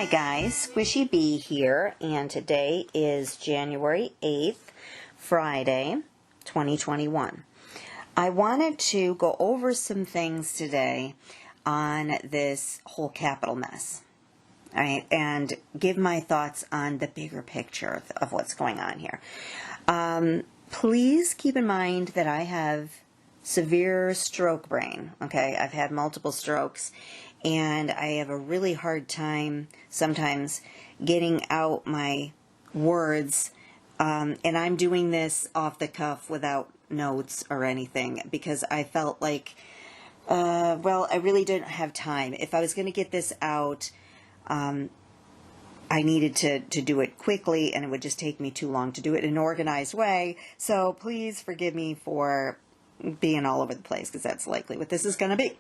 Hi guys, Squishy Bee here, and today is January 8th, Friday, 2021. I wanted to go over some things today on this whole capital mess, all right, and give my thoughts on the bigger picture of what's going on here. Please keep in mind that I have severe stroke brain, okay? I've had multiple strokes, and I have a really hard time sometimes getting out my words, and I'm doing this off the cuff without notes or anything because I felt like, I really didn't have time. If I was going to get this out, I needed to do it quickly, and it would just take me too long to do it in an organized way, so please forgive me for being all over the place, because that's likely what this is going to be.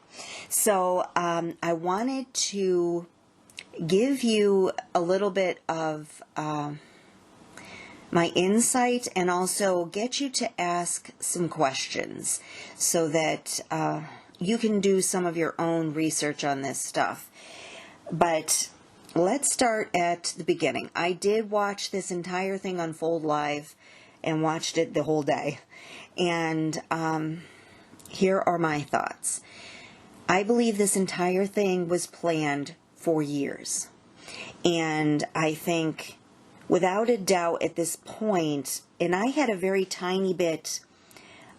So I wanted to give you a little bit of my insight and also get you to ask some questions so that you can do some of your own research on this stuff. But let's start at the beginning. I did watch this entire thing unfold live and watched it the whole day. And here are my thoughts. I believe this entire thing was planned for years. And I think, without a doubt at this point, and I had a very tiny bit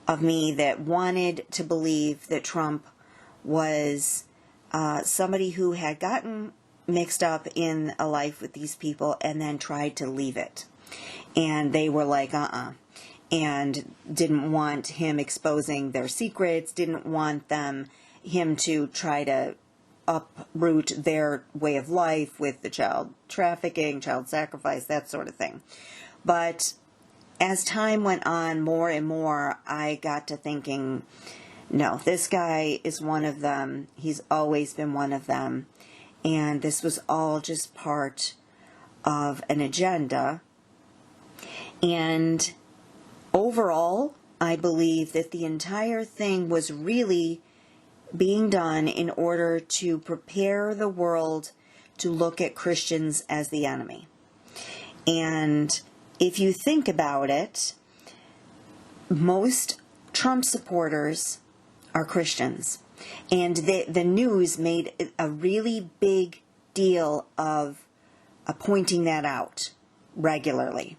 of me that wanted to believe that Trump was somebody who had gotten mixed up in a life with these people and then tried to leave it. And they were like, and didn't want him exposing their secrets, didn't want him to try to uproot their way of life with the child trafficking, child sacrifice, that sort of thing. But as time went on, more and more, I got to thinking, no, this guy is one of them. He's always been one of them. And this was all just part of an agenda. And overall, I believe that the entire thing was really being done in order to prepare the world to look at Christians as the enemy. And if you think about it, most Trump supporters are Christians. And the news made a really big deal of pointing that out regularly.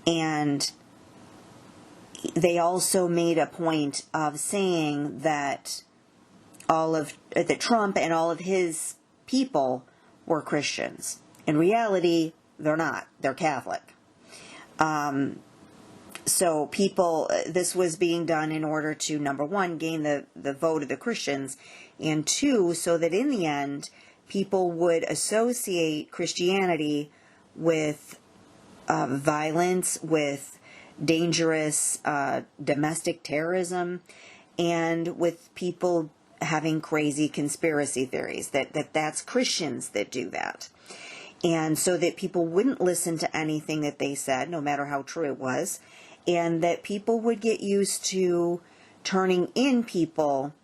And they also made a point of saying that that Trump and all of his people were Christians. In reality, they're not. They're Catholic. So this was being done in order to, number one, gain the vote of the Christians, and two, so that in the end, people would associate Christianity with violence, with dangerous domestic terrorism, and with people having crazy conspiracy theories, that's Christians that do that. And so that people wouldn't listen to anything that they said, no matter how true it was, and that people would get used to turning in people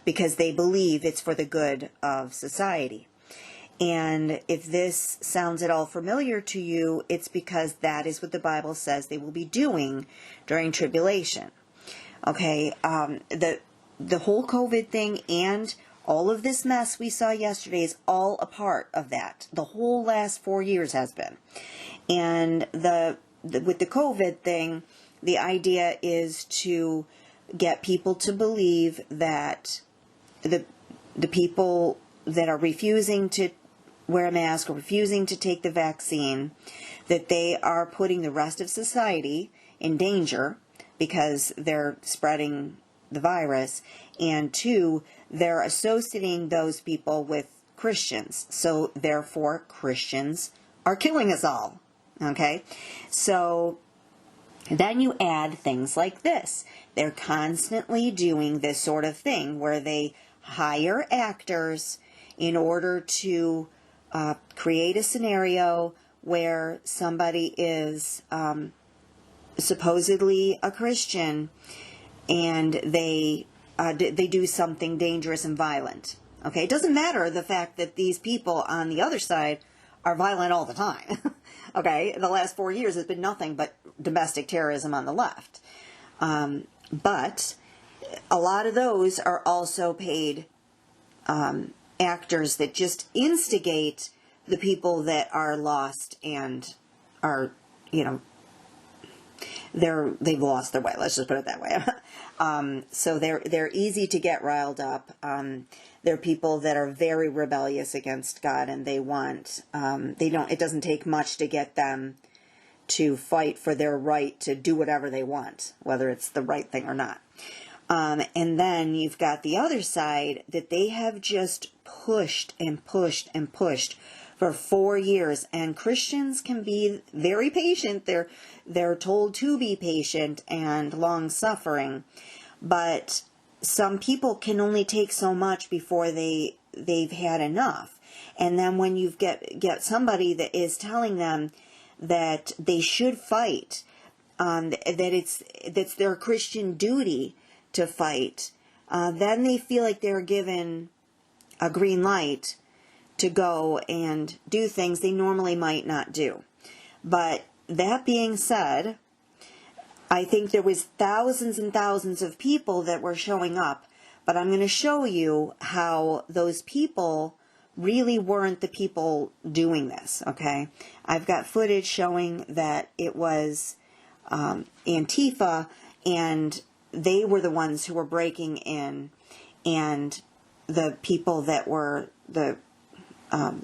because they believe it's for the good of society. And if this sounds at all familiar to you, it's because that is what the Bible says they will be doing during tribulation. Okay, the whole COVID thing and all of this mess we saw yesterday is all a part of that. The whole last 4 years has been. And with the COVID thing, the idea is to get people to believe that the people that are refusing to wear a mask or refusing to take the vaccine, that they are putting the rest of society in danger because they're spreading the virus, and two, they're associating those people with Christians. So therefore, Christians are killing us all. Okay? So then you add things like this. They're constantly doing this sort of thing where they hire actors in order to create a scenario where somebody is supposedly a Christian and they do something dangerous and violent. Okay, it doesn't matter the fact that these people on the other side are violent all the time. Okay, the last 4 years has been nothing but domestic terrorism on the left. But a lot of those are also paid actors that just instigate the people that are lost and are, you know, they've lost their way. Let's just put it that way. So they're easy to get riled up. They're people that are very rebellious against God, and they want it doesn't take much to get them to fight for their right to do whatever they want, whether it's the right thing or not. And then you've got the other side that they have just pushed and pushed and pushed for 4 years, and Christians can be very patient. They're told to be patient and long-suffering, but some people can only take so much before they've had enough. And then when you get somebody that is telling them that they should fight, that's their Christian duty to fight, then they feel like they're given a green light to go and do things they normally might not do. But that being said, I think there was thousands and thousands of people that were showing up, but I'm going to show you how those people really weren't the people doing this, okay? I've got footage showing that it was Antifa, and they were the ones who were breaking in, and the people that were the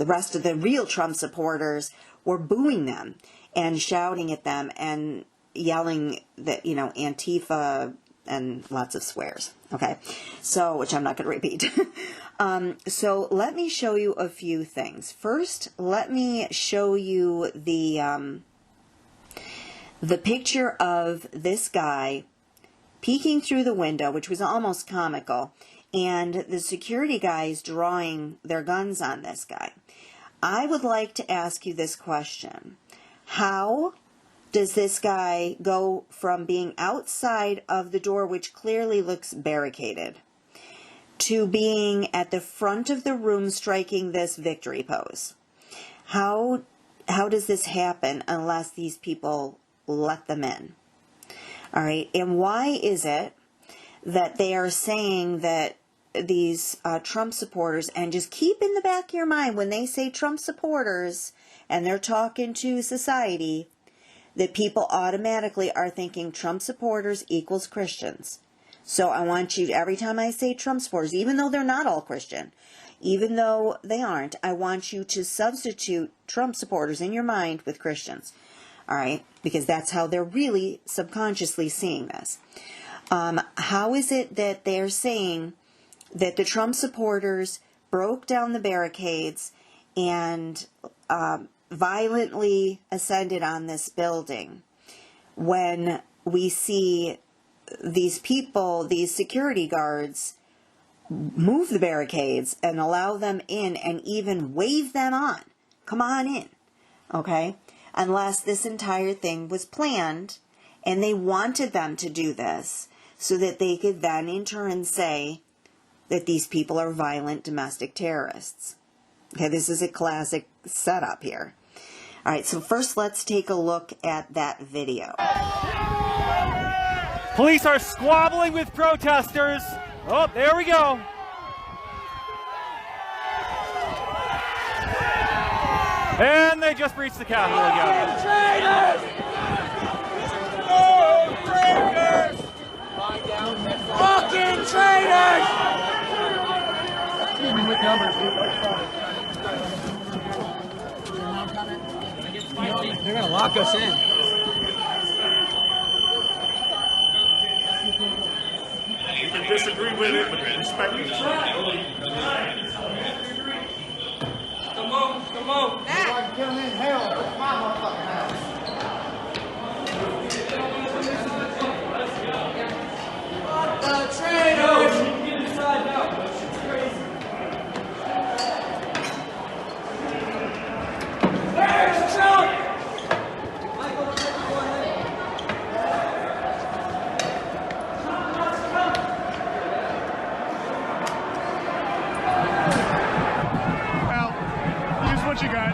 rest of the real Trump supporters were booing them and shouting at them and yelling that, you know, Antifa and lots of swears. Okay, so, which I'm not going to repeat. So let me show you a few things. First, let me show you the picture of this guy peeking through the window, which was almost comical, and the security guys drawing their guns on this guy. I would like to ask you this question. How does this guy go from being outside of the door, which clearly looks barricaded, to being at the front of the room striking this victory pose? How does this happen unless these people let them in? All right, and why is it that they are saying that these Trump supporters, and just keep in the back of your mind when they say Trump supporters and they're talking to society, that people automatically are thinking Trump supporters equals Christians. So I want you, every time I say Trump supporters, even though they're not all Christian, even though they aren't, I want you to substitute Trump supporters in your mind with Christians. All right? Because that's how they're really subconsciously seeing this. How is it that they're saying that the Trump supporters broke down the barricades and violently ascended on this building when we see these people, these security guards, move the barricades and allow them in and even wave them on? Come on in, okay? Unless this entire thing was planned and they wanted them to do this so that they could then in turn say that these people are violent domestic terrorists. Okay, this is a classic setup here. All right, so first let's take a look at that video. Police are squabbling with protesters. Oh, there we go. And they just breached the Capitol again. Fucking traitors! They're gonna lock us in. You can disagree with it, but respect it. Come on. Like killing in hell. It's my motherfucking house. Fuck the traitors! Where's Trump? Well, use what you got.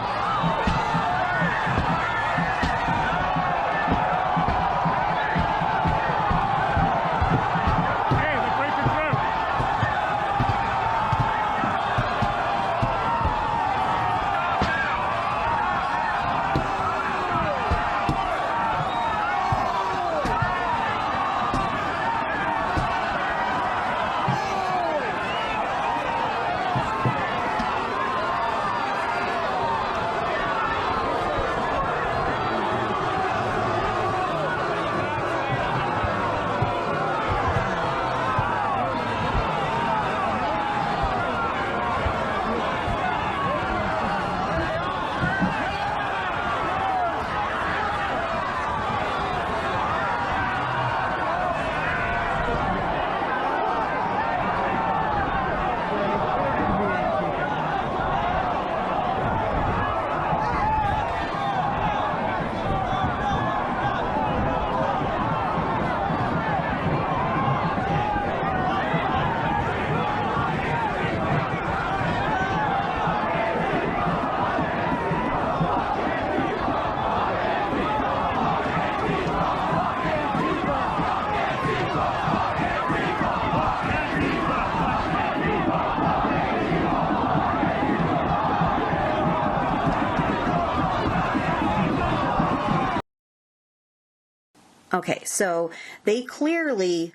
Okay, so they clearly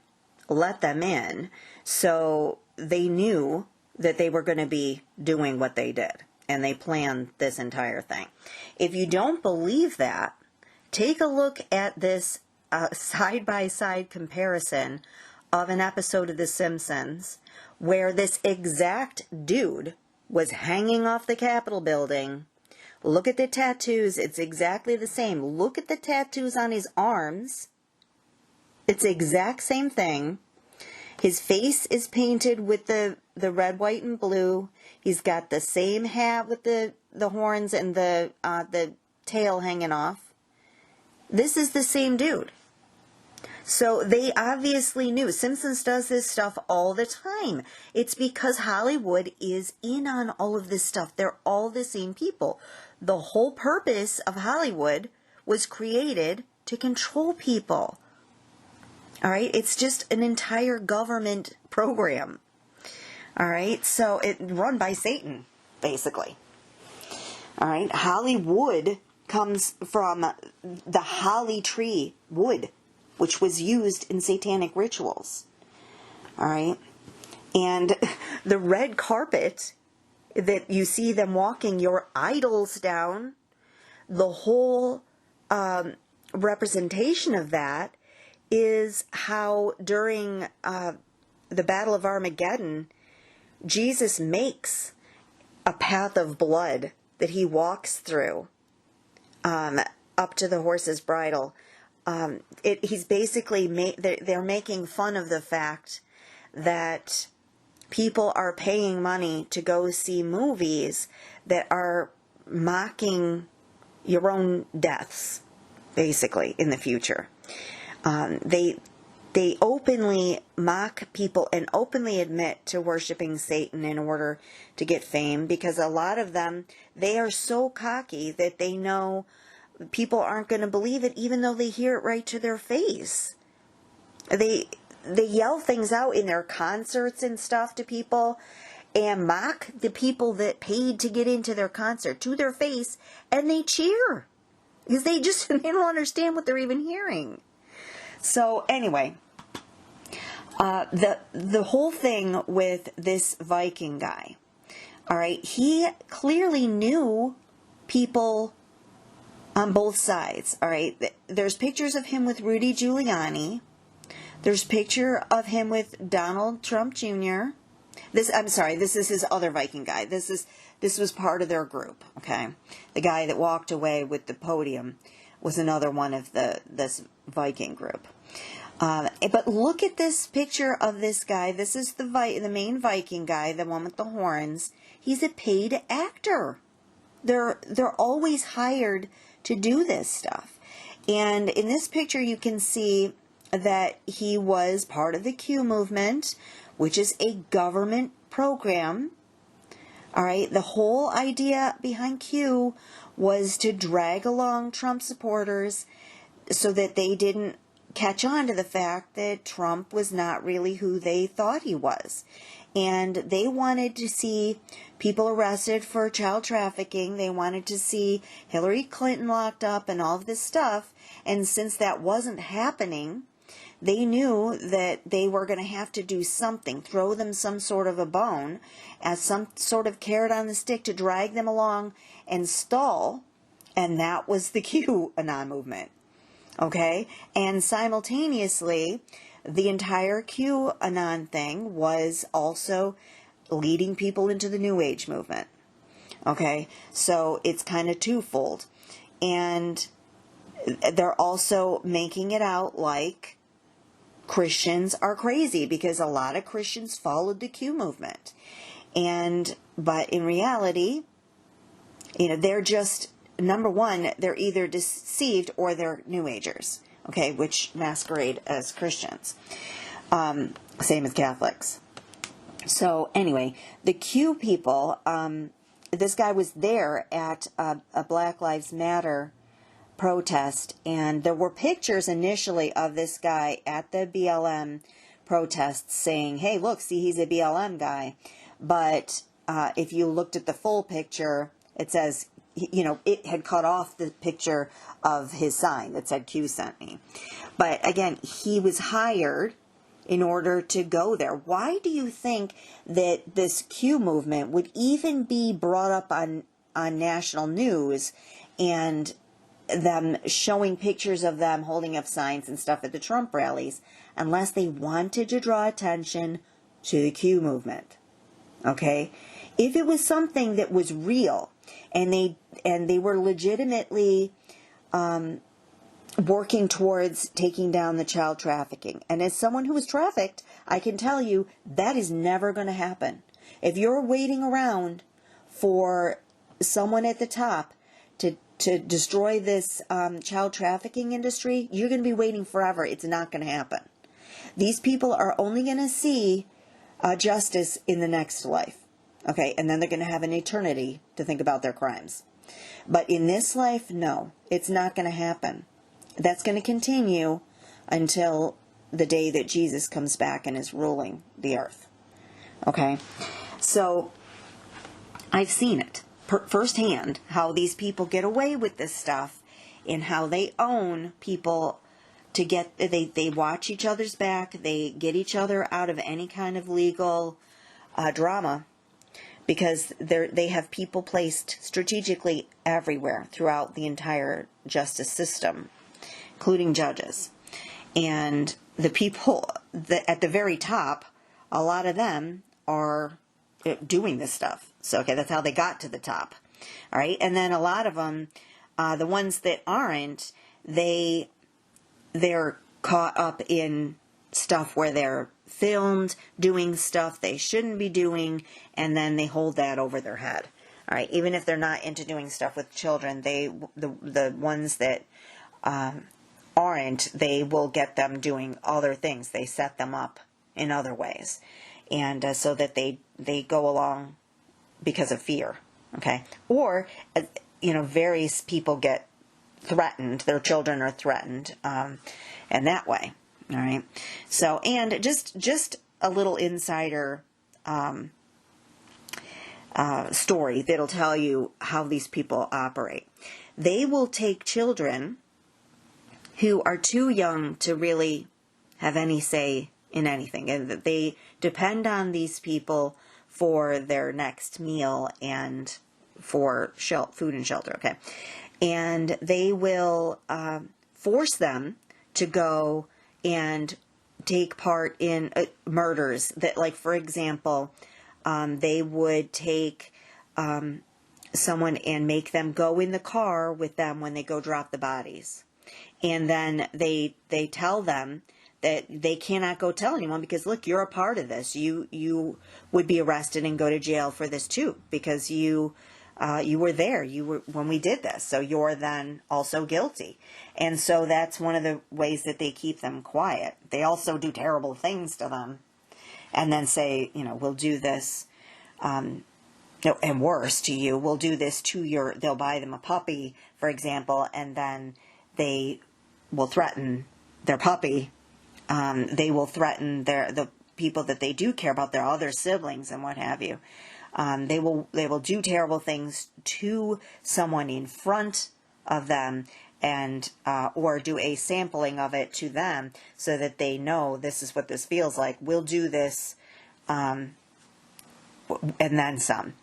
let them in, so they knew that they were going to be doing what they did, and they planned this entire thing. If you don't believe that, take a look at this side-by-side comparison of an episode of The Simpsons where this exact dude was hanging off the Capitol building. Look at the tattoos. It's exactly the same. Look at the tattoos on his arms. It's the exact same thing. His face is painted with the red, white, and blue. He's got the same hat with the horns and the tail hanging off. This is the same dude. So they obviously knew. Simpsons does this stuff all the time. It's because Hollywood is in on all of this stuff. They're all the same people. The whole purpose of Hollywood was created to control people. All right? It's just an entire government program. All right? So it's run by Satan, basically. All right? Hollywood comes from the holly tree wood, which was used in satanic rituals. All right? And the red carpet that you see them walking your idols down, the whole representation of that is how during the Battle of Armageddon, Jesus makes a path of blood that he walks through up to the horse's bridle. He's basically they're making fun of the fact that people are paying money to go see movies that are mocking your own deaths, basically, in the future. They openly mock people and openly admit to worshiping Satan in order to get fame, because a lot of them, they are so cocky that they know people aren't going to believe it even though they hear it right to their face. They yell things out in their concerts and stuff to people and mock the people that paid to get into their concert to their face, and they cheer because they don't understand what they're even hearing. So anyway, the whole thing with this Viking guy, all right, he clearly knew people on both sides, all right. There's pictures of him with Rudy Giuliani. There's a picture of him with Donald Trump Jr. This is his other Viking guy. This was part of their group, okay. The guy that walked away with the podium was another one of this Viking group. But look at this picture of this guy. This is the main Viking guy, the one with the horns. He's a paid actor. They're always hired to do this stuff. And in this picture you can see that he was part of the Q movement, which is a government program. All right, the whole idea behind Q was to drag along Trump supporters so that they didn't catch on to the fact that Trump was not really who they thought he was. And they wanted to see people arrested for child trafficking. They wanted to see Hillary Clinton locked up and all of this stuff. And since that wasn't happening, they knew that they were going to have to do something, throw them some sort of a bone as some sort of carrot on the stick to drag them along and stall. And that was the QAnon movement. Okay? And simultaneously, the entire QAnon thing was also leading people into the New Age movement. Okay? So it's kind of twofold. And they're also making it out like Christians are crazy because a lot of Christians followed the Q movement. But in reality, they're just, number one, they're either deceived or they're New Agers, okay, which masquerade as Christians. Same as Catholics. So anyway, the Q people, this guy was there at a Black Lives Matter protest, and there were pictures initially of this guy at the BLM protests saying, hey, look, see, he's a BLM guy. But if you looked at the full picture, it says it had cut off the picture of his sign that said Q sent me. But again, he was hired in order to go there. Why do you think that this Q movement would even be brought up on national news and them showing pictures of them holding up signs and stuff at the Trump rallies unless they wanted to draw attention to the Q movement? Okay? If it was something that was real and they were legitimately working towards taking down the child trafficking. And as someone who was trafficked, I can tell you that is never going to happen. If you're waiting around for someone at the top to destroy this child trafficking industry, you're going to be waiting forever. It's not going to happen. These people are only going to see justice in the next life. Okay, and then they're going to have an eternity to think about their crimes. But in this life, no, it's not going to happen. That's going to continue until the day that Jesus comes back and is ruling the earth. Okay? So, I've seen it firsthand, how these people get away with this stuff and how they own people to get, they watch each other's back, they get each other out of any kind of legal drama, because they have people placed strategically everywhere throughout the entire justice system, including judges. And the people at the very top, a lot of them are doing this stuff. So, okay, that's how they got to the top. All right, and then a lot of them, the ones that aren't, they're caught up in stuff where they're filmed doing stuff they shouldn't be doing, and then they hold that over their head. All right, even if they're not into doing stuff with children, the ones that aren't, they will get them doing other things. They set them up in other ways, and so that they go along because of fear. Okay, or various people get threatened. Their children are threatened, and that way. All right. So, and just a little insider story that'll tell you how these people operate. They will take children who are too young to really have any say in anything, and that they depend on these people for their next meal and for food and shelter. Okay, and they will force them to go and take part in murders that, like, for example, they would take someone and make them go in the car with them when they go drop the bodies. And then they tell them that they cannot go tell anyone because, look, you're a part of this. You would be arrested and go to jail for this too, because you were there. You were when we did this, so you're then also guilty. And so that's one of the ways that they keep them quiet. They also do terrible things to them, and then say, we'll do this, and worse to you. We'll do this to they'll buy them a puppy, for example, and then they will threaten their puppy. They will threaten the people that they do care about, their other siblings and what have you. They will do terrible things to someone in front of them, and or do a sampling of it to them so that they know this is what this feels like. We'll do this, and then some,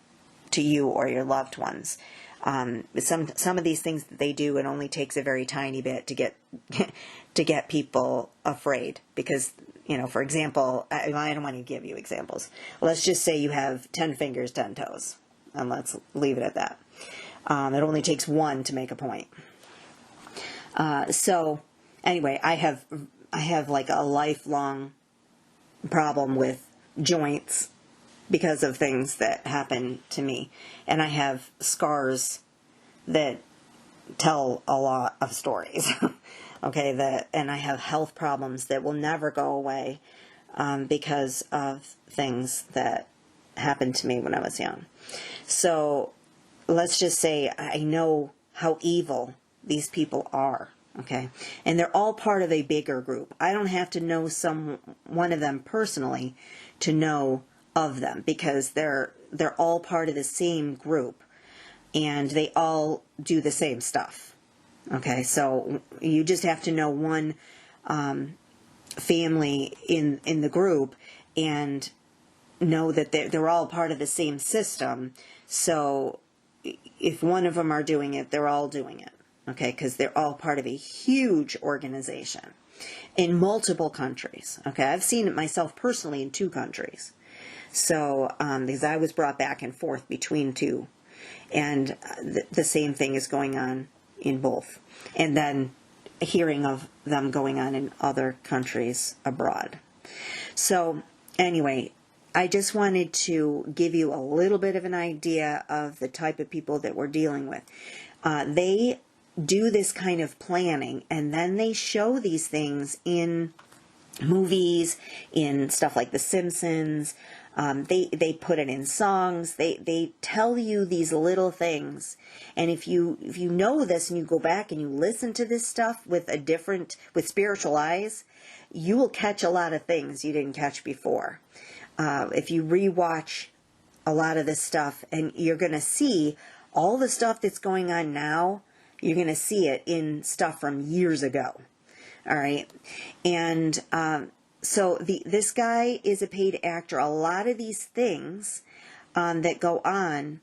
to you or your loved ones. Some of these things that they do, it only takes a very tiny bit to get people afraid, because for example, I don't want to give you examples. Let's just say you have 10 fingers, 10 toes, and let's leave it at that. It only takes one to make a point. So anyway, I have like a lifelong problem with joints because of things that happen to me, and I have scars that tell a lot of stories. Okay, and I have health problems that will never go away because of things that happened to me when I was young. So let's just say I know how evil these people are. Okay, and they're all part of a bigger group. I don't have to know one of them personally to know of them, because they're all part of the same group. and they all do the same stuff. Okay, so you just have to know one family in the group and know that they're all part of the same system. So if one of them are doing it, they're all doing it. Okay, because they're all part of a huge organization in multiple countries. Okay, I've seen it myself personally in 2 countries. So, because I was brought back and forth between 2, and the same thing is going on in both. And then hearing of them going on in other countries abroad. So, anyway, I just wanted to give you a little bit of an idea of the type of people that we're dealing with. They do this kind of planning, and then they show these things in movies, in stuff like The Simpsons. They put it in songs. They tell you these little things, and if you know this and you go back and you listen to this stuff with spiritual eyes, you will catch a lot of things you didn't catch before. If you rewatch a lot of this stuff, and you're going to see all the stuff that's going on now, you're going to see it in stuff from years ago. All right. And so this guy is a paid actor. A lot of these things that go on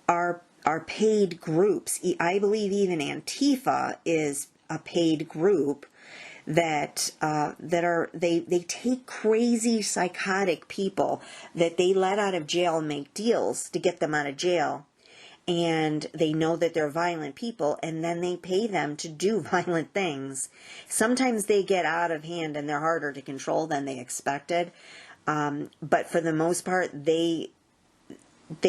are paid groups. I believe even Antifa is a paid group that they take crazy psychotic people that they let out of jail and make deals to get them out of jail. And they know that they're violent people, and then they pay them to do violent things. Sometimes they get out of hand and they're harder to control than they expected. But for the most part, they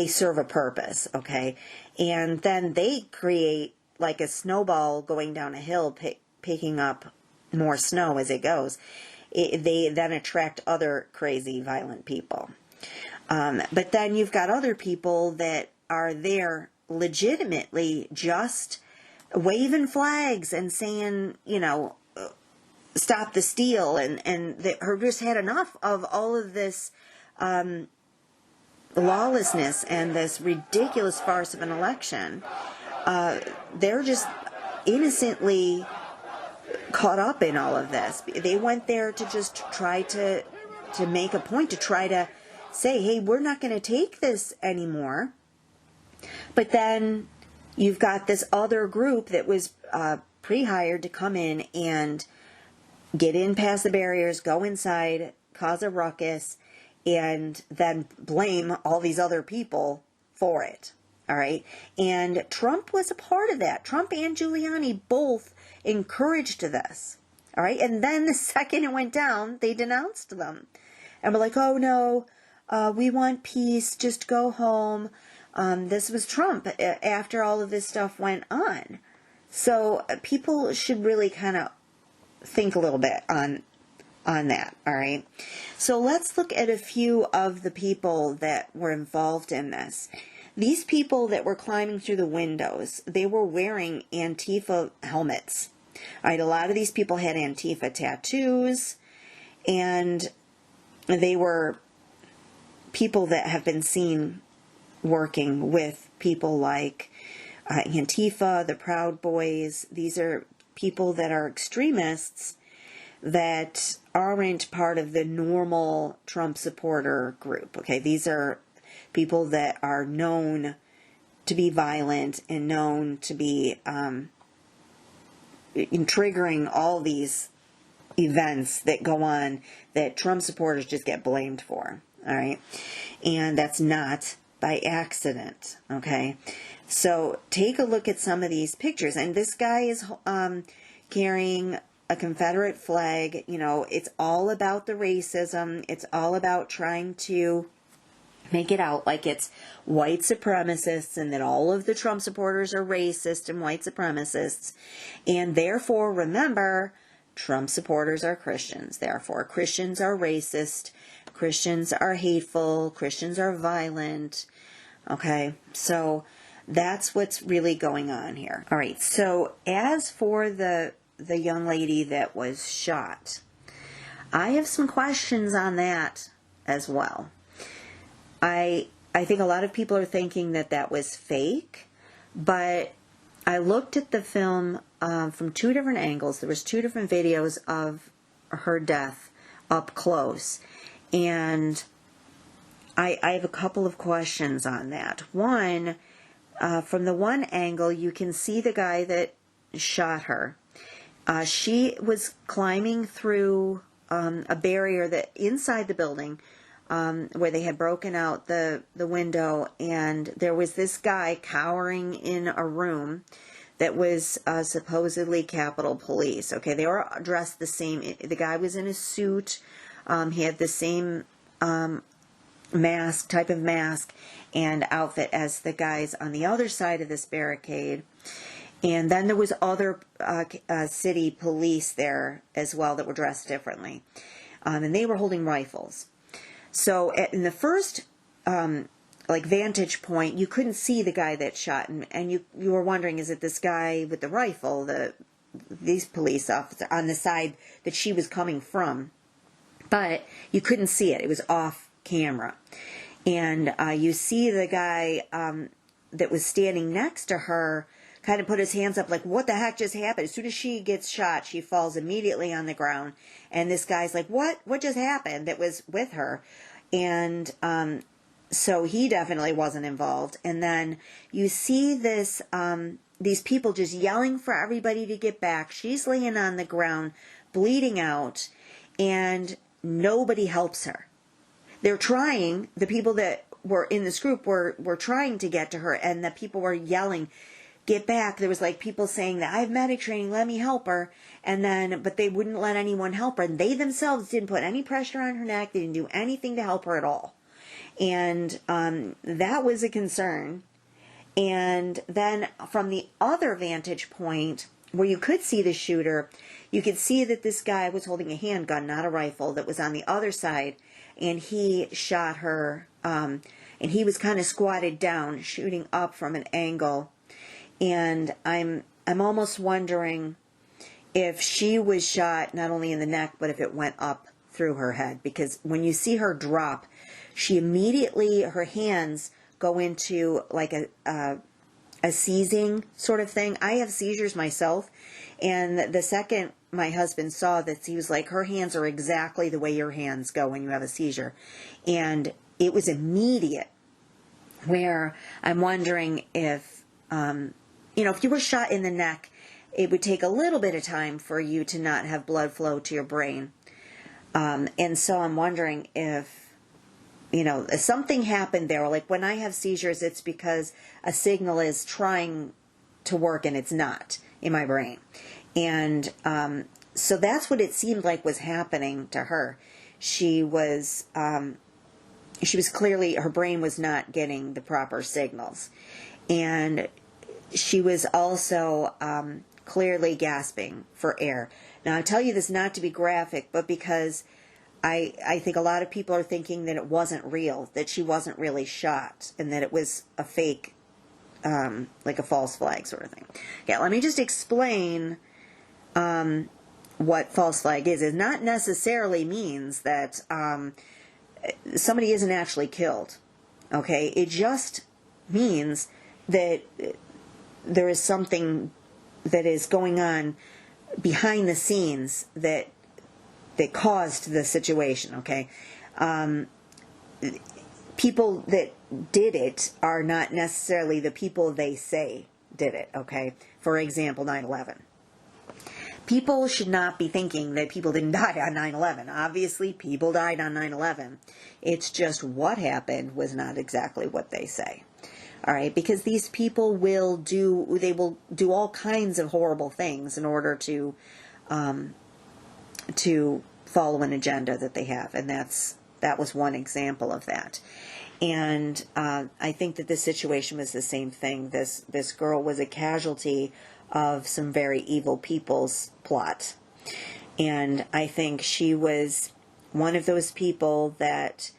serve a purpose, okay? And then they create like a snowball going down a hill, picking up more snow as it goes. They then attract other crazy, violent people. But then you've got other people that are there legitimately just waving flags and saying, stop the steal, and they just had enough of all of this lawlessness and this ridiculous farce of an election. They're just innocently caught up in all of this. They went there to just try to make a point, to try to say, hey, we're not going to take this anymore. But then you've got this other group that was pre-hired to come in and get in past the barriers, go inside, cause a ruckus, and then blame all these other people for it. All right. And Trump was a part of that. Trump and Giuliani both encouraged this. All right. And then the second it went down, they denounced them. And we're like, oh, no, we want peace. Just go home. This was Trump after all of this stuff went on. So people should really kind of think a little bit on that, all right? So let's look at a few of the people that were involved in this. These people that were climbing through the windows, they were wearing Antifa helmets. All right, a lot of these people had Antifa tattoos, and they were people that have been seen working with people like Antifa, the Proud Boys. These are people that are extremists that aren't part of the normal Trump supporter group. Okay, these are people that are known to be violent and known to be triggering all these events that go on that Trump supporters just get blamed for. All right, and that's not by accident, okay? So take a look at some of these pictures. And this guy is carrying a Confederate flag. It's all about the racism. It's all about trying to make it out like it's white supremacists and that all of the Trump supporters are racist and white supremacists. And therefore, remember, Trump supporters are Christians. Therefore, Christians are racist. Christians are hateful. Christians are violent. Okay, so that's what's really going on here. All right, so as for the young lady that was shot, I have some questions on that as well. I think a lot of people are thinking that was fake. But I looked at the film from two different angles. There was two different videos of her death up close. And I have a couple of questions on that. One, from the one angle, you can see the guy that shot her. She was climbing through a barrier that inside the building where they had broken out the window, and there was this guy cowering in a room that was supposedly Capitol Police. Okay, they were dressed the same. The guy was in a suit. He had the same type of mask and outfit as the guys on the other side of this barricade. And then there was other city police there as well that were dressed differently. And they were holding rifles. So in the first vantage point, you couldn't see the guy that shot, and you were wondering, is it this guy with the rifle, these police officer on the side that she was coming from? But you couldn't see it. It was off camera. And you see the guy that was standing next to her kind of put his hands up like, what the heck just happened? As soon as she gets shot, she falls immediately on the ground. And this guy's like, what just happened that was with her? And so he definitely wasn't involved. And then you see this these people just yelling for everybody to get back. She's laying on the ground, bleeding out, and nobody helps her. They're trying, the people that were in this group were trying to get to her, and the people were yelling, get back. There was like people saying that I have medic training, let me help her. But they wouldn't let anyone help her. And they themselves didn't put any pressure on her neck. They didn't do anything to help her at all. And that was a concern. And then from the other vantage point, where you could see the shooter, you could see that this guy was holding a handgun, not a rifle, that was on the other side. And he shot her, and he was kind of squatted down, shooting up from an angle. And I'm almost wondering if she was shot not only in the neck, but if it went up through her head. Because when you see her drop, she immediately, her hands go into like a seizing sort of thing. I have seizures myself. And the second my husband saw this, he was like, her hands are exactly the way your hands go when you have a seizure. And it was immediate, where I'm wondering if, if you were shot in the neck, it would take a little bit of time for you to not have blood flow to your brain. And so I'm wondering if, if something happened there. Like when I have seizures, it's because a signal is trying to work and it's not in my brain. And so that's what it seemed like was happening to her. She was clearly, her brain was not getting the proper signals. And she was also clearly gasping for air. Now, I tell you this not to be graphic, but because I think a lot of people are thinking that it wasn't real, that she wasn't really shot, and that it was a fake, like a false flag sort of thing. Yeah, let me just explain what false flag is. It not necessarily means that somebody isn't actually killed, okay? It just means that there is something that is going on behind the scenes that caused the situation, okay? People that did it are not necessarily the people they say did it, okay? For example, 9/11. People should not be thinking that people didn't die on 9/11. Obviously, people died on 9/11. It's just what happened was not exactly what they say. All right, because these people will do all kinds of horrible things in order to follow an agenda that they have, and that was one example of that. And I think that this situation was the same thing. This girl was a casualty of some very evil people's plot, and I think she was one of those people that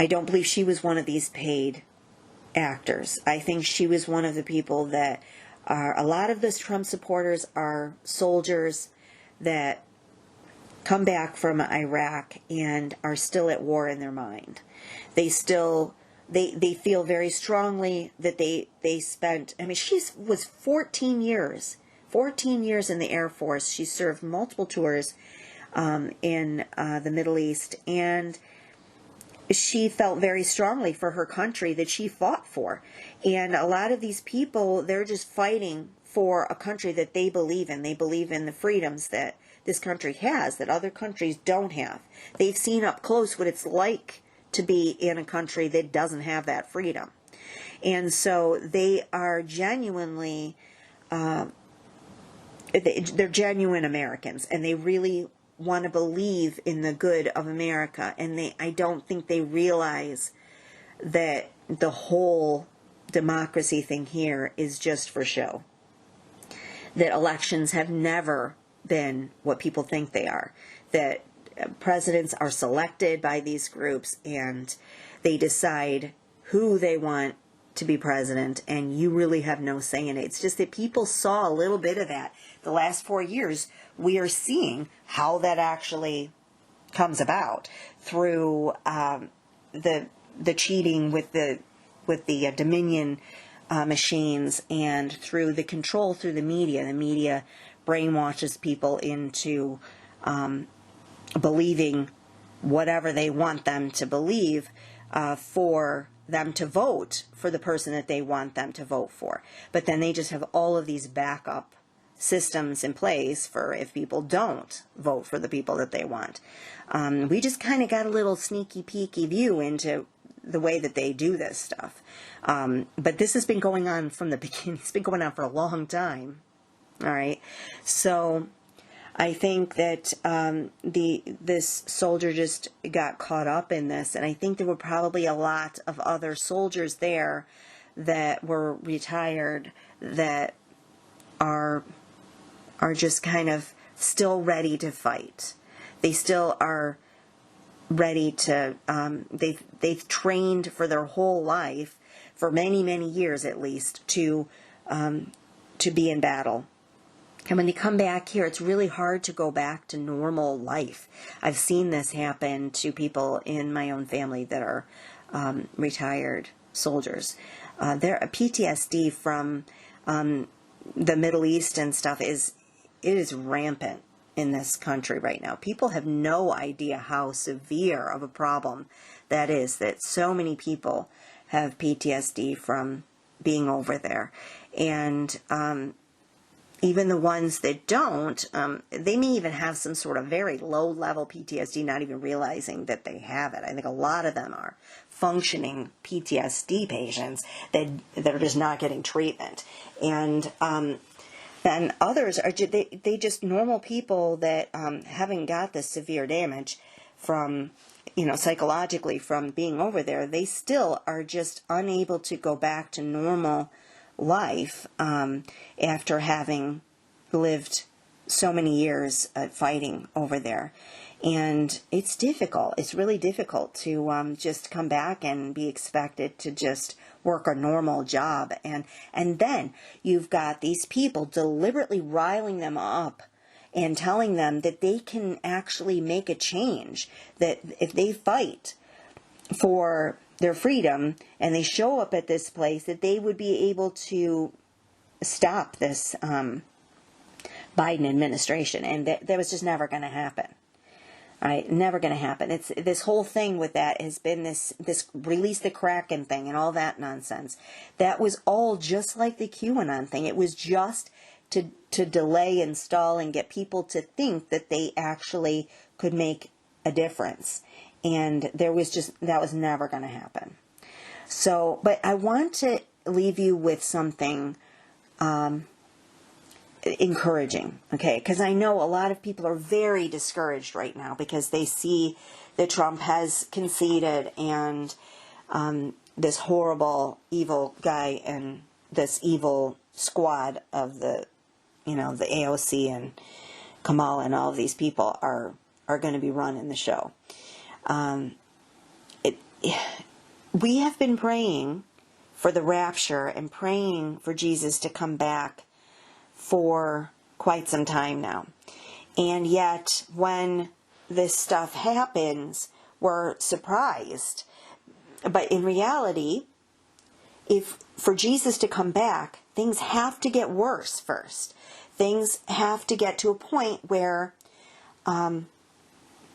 I don't believe she was one of these paid actors. I think she was one of the people that a lot of those Trump supporters are soldiers that come back from Iraq and are still at war in their mind. They still they feel very strongly that they spent, I mean, she was 14 years in the Air Force. She served multiple tours in the Middle East, and she felt very strongly for her country that she fought for. And a lot of these people, they're just fighting for a country that they believe in. They believe in the freedoms that this country has, that other countries don't have. They've seen up close what it's like to be in a country that doesn't have that freedom. And so they are genuinely, they're genuine Americans, and they really want to believe in the good of America, and I don't think they realize that the whole democracy thing here is just for show. That elections have never been what people think they are. That presidents are selected by these groups, and they decide who they want to be president, and you really have no say in it. It's just that people saw a little bit of that. The last 4 years, we are seeing how that actually comes about through the cheating with the Dominion machines, and through the control through the media. The media brainwashes people into believing whatever they want them to believe for them to vote for the person that they want them to vote for. But then they just have all of these backup systems in place for if people don't vote for the people that they want. We just kind of got a little sneaky peeky view into the way that they do this stuff. But this has been going on from the beginning. It's been going on for a long time. All right. So I think that this soldier just got caught up in this, and I think there were probably a lot of other soldiers there that were retired that are just kind of still ready to fight. They still are ready to. They've trained for their whole life, for many years at least, to be in battle. And when they come back here, it's really hard to go back to normal life. I've seen this happen to people in my own family that are retired soldiers. Their PTSD from the Middle East and stuff is rampant in this country right now. People have no idea how severe of a problem that is, that so many people have PTSD from being over there. And even the ones that don't, they may even have some sort of very low-level PTSD, not even realizing that they have it. I think a lot of them are functioning PTSD patients that are just not getting treatment. And others are they just normal people that haven't got this severe damage from, psychologically from being over there. They still are just unable to go back to normal life after having lived so many years fighting over there. And it's difficult. It's really difficult to just come back and be expected to just work a normal job. And then you've got these people deliberately riling them up and telling them that they can actually make a change, that if they fight for their freedom and they show up at this place, that they would be able to stop this Biden administration. And that was just never going to happen. All right, never going to happen. It's this whole thing with that has been this release the Kraken thing and all that nonsense. That was all just like the QAnon thing. It was just to delay and stall and get people to think that they actually could make a difference. And that was never going to happen. So, but I want to leave you with something encouraging, okay? Because I know a lot of people are very discouraged right now because they see that Trump has conceded, and this horrible, evil guy and this evil squad of the AOC and Kamala and all of these people are going to be running the show. We have been praying for the rapture and praying for Jesus to come back for quite some time now. And yet, when this stuff happens, we're surprised. But in reality, if for Jesus to come back, things have to get worse first. Things have to get to a point where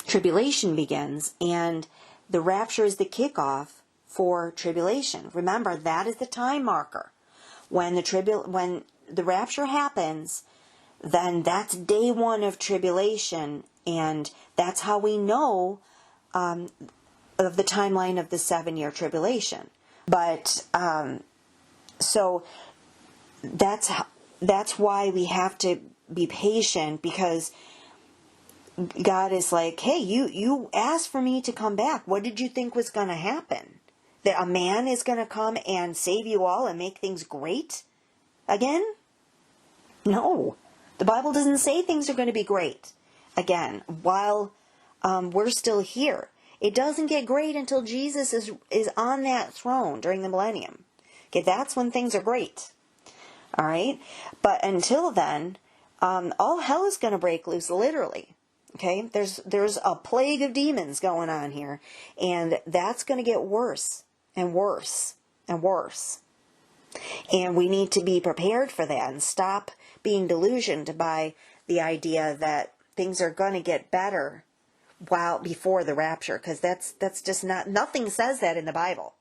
tribulation begins, and the rapture is the kickoff for tribulation. Remember, that is the time marker. When the rapture happens, then that's day one of tribulation, and that's how we know of the timeline of the 7-year tribulation. But so that's why we have to be patient, because God is like, hey, you asked for me to come back. What did you think was going to happen? That a man is going to come and save you all and make things great again? No. The Bible doesn't say things are going to be great again while we're still here. It doesn't get great until Jesus is on that throne during the millennium. Okay, that's when things are great. All right? But until then, all hell is going to break loose, literally. Okay? There's a plague of demons going on here, and that's going to get worse and worse and worse. And we need to be prepared for that and stop being delusioned by the idea that things are going to get better before the rapture, because that's just nothing says that in the Bible.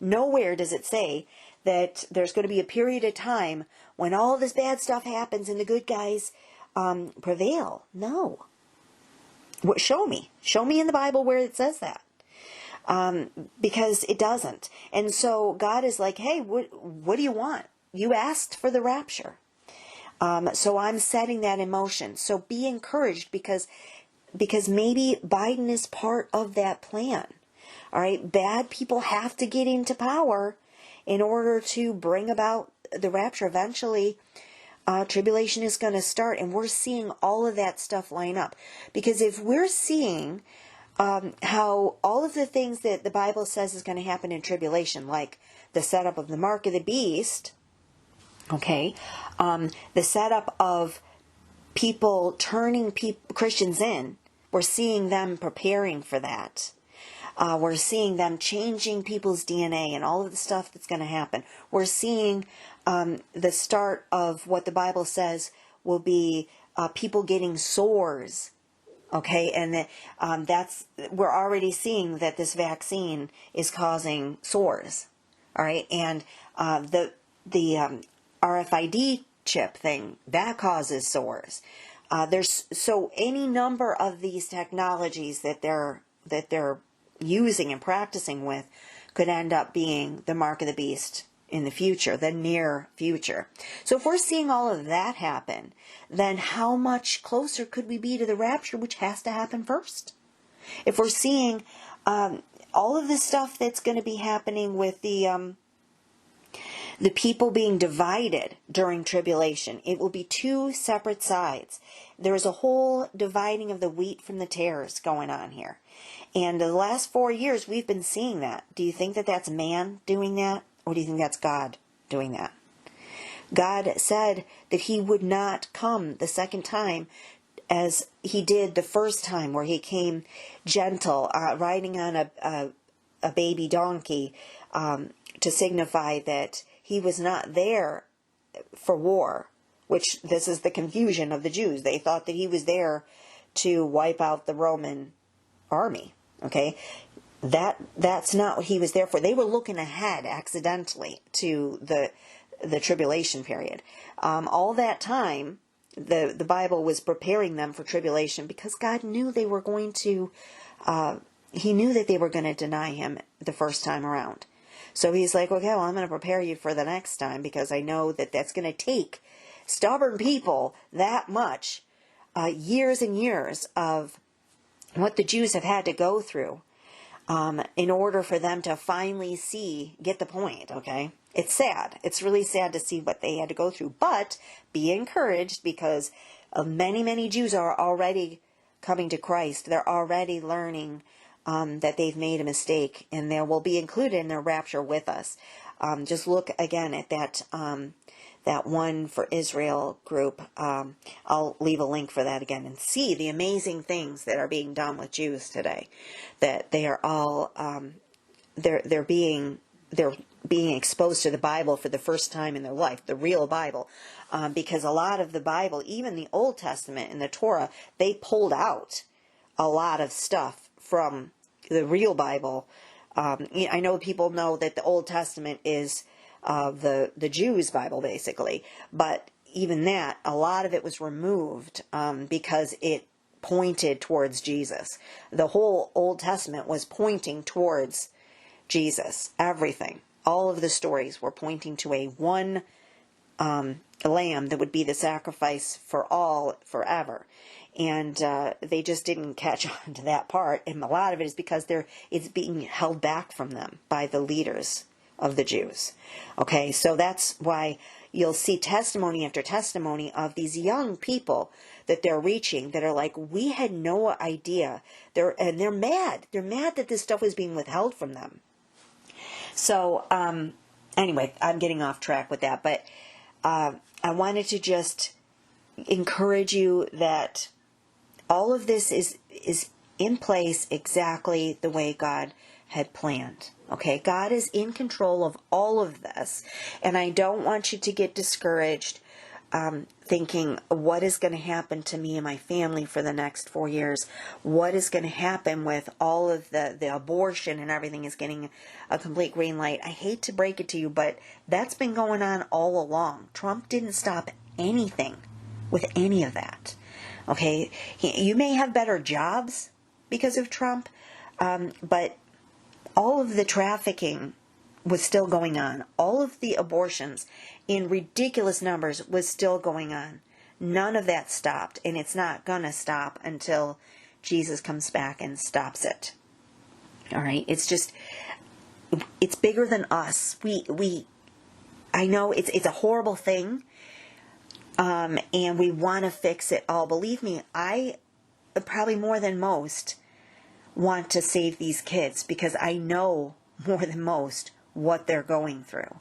Nowhere does it say that there's going to be a period of time when all this bad stuff happens and the good guys prevail. No. Show me in the Bible where it says that. Because it doesn't. And so God is like, hey, what do you want? You asked for the rapture. So I'm setting that in motion. So be encouraged, because maybe Biden is part of that plan. All right, bad people have to get into power in order to bring about the rapture. Eventually, tribulation is going to start, and we're seeing all of that stuff line up. Because if we're seeing how all of the things that the Bible says is going to happen in tribulation, like the setup of the mark of the beast, okay, the setup of people turning Christians in, we're seeing them preparing for that. We're seeing them changing people's DNA and all of the stuff that's going to happen. We're seeing the start of what the Bible says will be people getting sores. Okay, and we're already seeing that this vaccine is causing sores. All right, and the RFID chip thing that causes sores. There's so any number of these technologies that they're using and practicing with could end up being the mark of the beast in the future, the near future. So if we're seeing all of that happen, then how much closer could we be to the rapture, which has to happen first? If we're seeing all of this stuff that's going to be happening with the people being divided during tribulation, it will be two separate sides. There's a whole dividing of the wheat from the tares going on here. And the last 4 years, we've been seeing that. Do you think that that's man doing that? Or do you think that's God doing that? God said that he would not come the second time as he did the first time, where he came gentle, riding on a baby donkey, to signify that he was not there for war, which this is the confusion of the Jews. They thought that he was there to wipe out the Roman army. Okay? That's not what he was there for. They were looking ahead accidentally to the tribulation period. All that time, the Bible was preparing them for tribulation, because God knew they were going to, he knew that they were going to deny him the first time around. So he's like, okay, well, I'm going to prepare you for the next time, because I know that that's going to take stubborn people that much, years and years of what the Jews have had to go through. In order for them to finally get the point, okay? It's sad. It's really sad to see what they had to go through. But be encouraged, because many, many Jews are already coming to Christ. They're already learning that they've made a mistake, and they will be included in their rapture with us. Just look again at that One for Israel group. I'll leave a link for that again, and see the amazing things that are being done with Jews today. That they are all they're being exposed to the Bible for the first time in their life, the real Bible, because a lot of the Bible, even the Old Testament and the Torah, they pulled out a lot of stuff from the real Bible. I know people know that the Old Testament is the Jews' Bible, basically, but even that, a lot of it was removed because it pointed towards Jesus. The whole Old Testament was pointing towards Jesus. Everything, all of the stories were pointing to a one lamb that would be the sacrifice for all forever. And they just didn't catch on to that part. And a lot of it is because it's being held back from them by the leaders of the Jews. Okay, so that's why you'll see testimony after testimony of these young people that they're reaching that are like, we had no idea. They're mad. They're mad that this stuff was being withheld from them. So, anyway, I'm getting off track with that. But I wanted to just encourage you that all of this is in place exactly the way God had planned. Okay, God is in control of all of this, and I don't want you to get discouraged thinking, what is going to happen to me and my family for the next 4 years? What is going to happen with all of the abortion and everything is getting a complete green light? I hate to break it to you, but that's been going on all along. Trump didn't stop anything with any of that. Okay, you may have better jobs because of Trump, but all of the trafficking was still going on. All of the abortions in ridiculous numbers was still going on. None of that stopped, and it's not going to stop until Jesus comes back and stops it. All right? It's bigger than us. I know it's a horrible thing, and we want to fix it all. Believe me, I probably more than most want to save these kids because I know more than most what they're going through.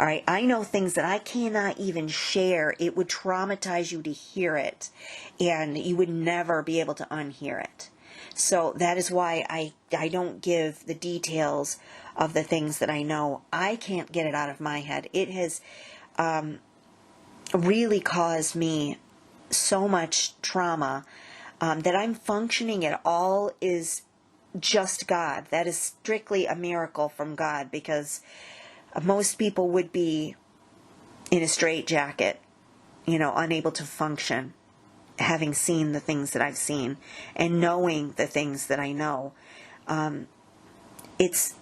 All right, I know things that I cannot even share. It would traumatize you to hear it, and you would never be able to unhear it. So that is why I don't give the details of the things that I know. I can't get it out of my head. It has really caused me so much trauma that I'm functioning at all is just God. That is strictly a miracle from God, because most people would be in a straitjacket, unable to function, having seen the things that I've seen and knowing the things that I know. That's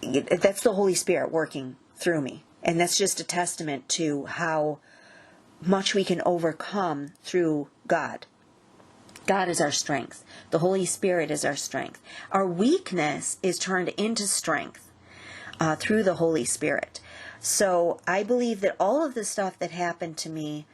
the Holy Spirit working through me. And that's just a testament to how much we can overcome through God. God is our strength. The Holy Spirit is our strength. Our weakness is turned into strength through the Holy Spirit. So I believe that all of the stuff that happened to me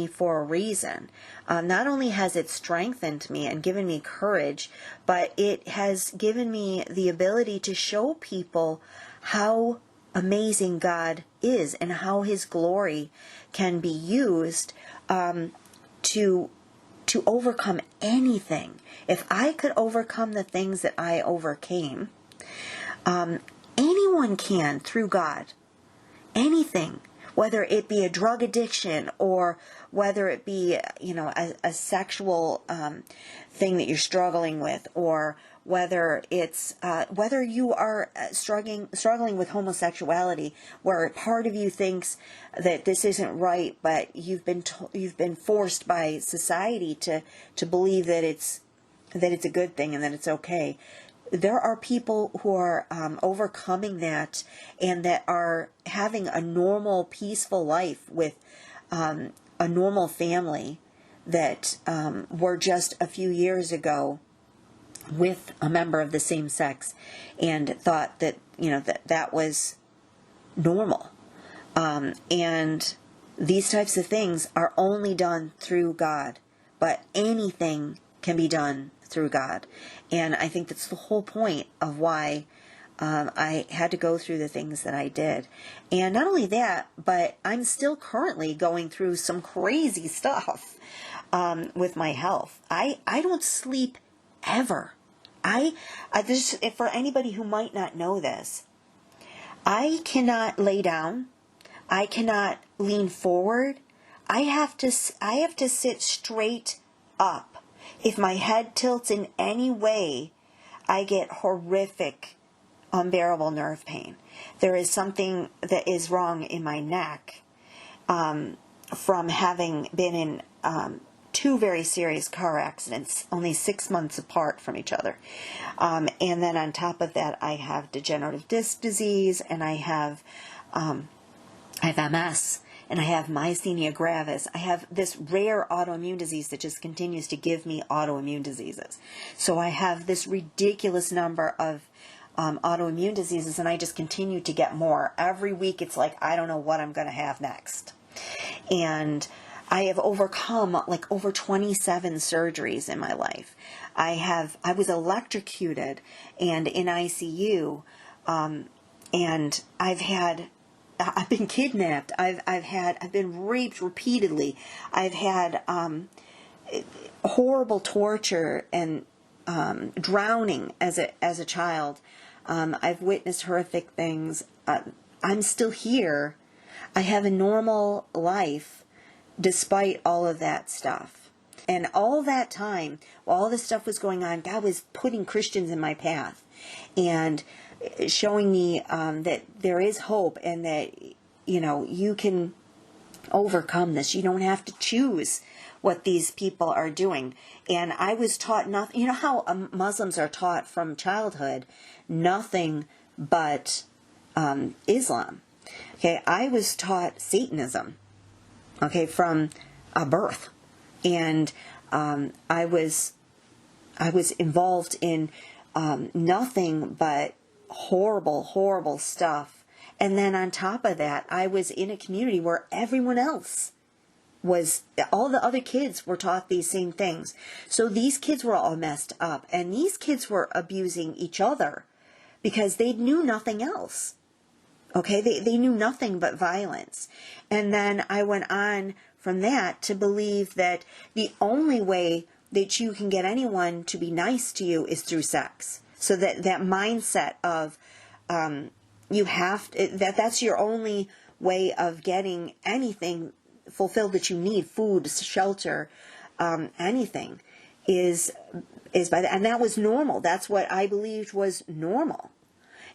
for a reason. Not only has it strengthened me and given me courage, but it has given me the ability to show people how amazing God is and how His glory can be used to overcome anything. If I could overcome the things that I overcame, anyone can through God. Anything. Whether it be a drug addiction or whether it be, a sexual thing that you're struggling with, or whether it's whether you are struggling with homosexuality, where part of you thinks that this isn't right, but you've been forced by society to believe that it's a good thing and that it's okay. There are people who are overcoming that and that are having a normal, peaceful life with a normal family that were just a few years ago with a member of the same sex and thought that, that was normal. And these types of things are only done through God, but anything can be done through God. And I think that's the whole point of why I had to go through the things that I did. And not only that, but I'm still currently going through some crazy stuff with my health. I don't sleep ever. This, for anybody who might not know this, I cannot lay down. I cannot lean forward. I have to sit straight up. If my head tilts in any way, I get horrific, unbearable nerve pain. There is something that is wrong in my neck from having been in 2 very serious car accidents, only 6 months apart from each other. And then on top of that, I have degenerative disc disease, and I have MS, and I have myasthenia gravis. I have this rare autoimmune disease that just continues to give me autoimmune diseases. So I have this ridiculous number of autoimmune diseases, and I just continue to get more. Every week it's like, I don't know what I'm going to have next. And I have overcome like over 27 surgeries in my life. I was electrocuted and in ICU, and I've been kidnapped. I've been raped repeatedly. I've had horrible torture and drowning as a child. I've witnessed horrific things. I'm still here. I have a normal life despite all of that stuff. And all that time, while all this stuff was going on, God was putting Christians in my path and showing me that there is hope, and that, you can overcome this. You don't have to choose what these people are doing. And I was taught nothing. You know how Muslims are taught from childhood nothing but Islam. Okay, I was taught Satanism. Okay, from birth, and I was involved in nothing but horrible stuff. And then on top of that, I was in a community where everyone else all the other kids were taught these same things. So these kids were all messed up, and these kids were abusing each other because they knew nothing else. Okay, they knew nothing but violence. And then I went on from that to believe that the only way that you can get anyone to be nice to you is through sex. So that mindset of that's your only way of getting anything fulfilled that you need, food, shelter, anything, is by that. And that was normal. That's what I believed was normal.